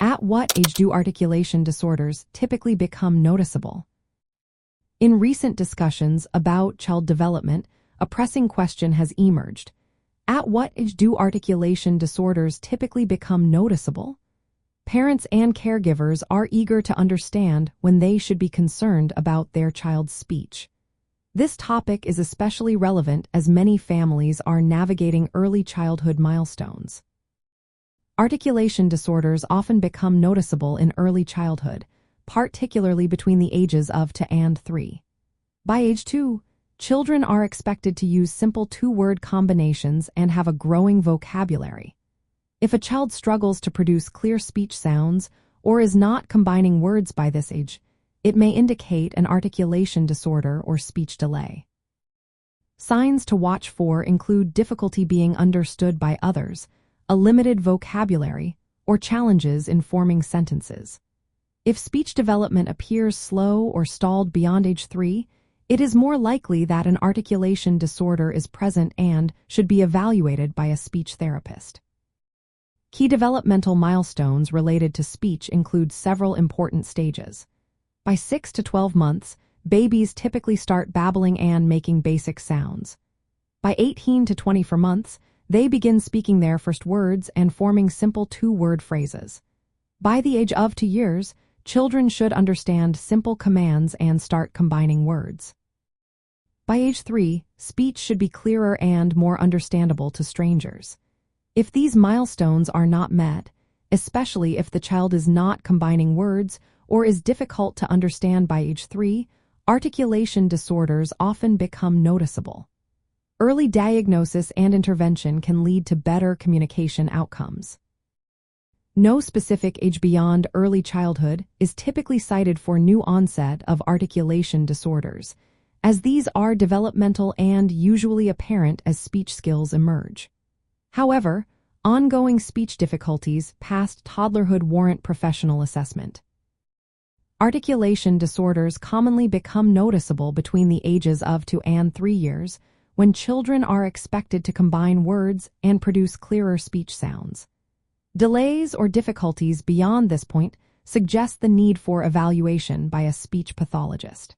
At what age do articulation disorders typically become noticeable? In recent discussions about child development, a pressing question has emerged. At what age do articulation disorders typically become noticeable? Parents and caregivers are eager to understand when they should be concerned about their child's speech. This topic is especially relevant as many families are navigating early childhood milestones. Articulation disorders often become noticeable in early childhood, particularly between the ages of 2 and 3. By age 2, children are expected to use simple two-word combinations and have a growing vocabulary. If a child struggles to produce clear speech sounds or is not combining words by this age, it may indicate an articulation disorder or speech delay. Signs to watch for include difficulty being understood by others, a limited vocabulary, or challenges in forming sentences. If speech development appears slow or stalled beyond age 3, it is more likely that an articulation disorder is present and should be evaluated by a speech therapist. Key developmental milestones related to speech include several important stages. By 6 to 12 months, babies typically start babbling and making basic sounds. By 18 to 24 months, they begin speaking their first words and forming simple two-word phrases. By the age of 2 years, children should understand simple commands and start combining words. By age 3, speech should be clearer and more understandable to strangers. If these milestones are not met, especially if the child is not combining words or is difficult to understand by age 3, articulation disorders often become noticeable. Early diagnosis and intervention can lead to better communication outcomes. No specific age beyond early childhood is typically cited for new onset of articulation disorders, as these are developmental and usually apparent as speech skills emerge. However, ongoing speech difficulties past toddlerhood warrant professional assessment. Articulation disorders commonly become noticeable between the ages of 2 and 3 years, when children are expected to combine words and produce clearer speech sounds. Delays or difficulties beyond this point suggest the need for evaluation by a speech pathologist.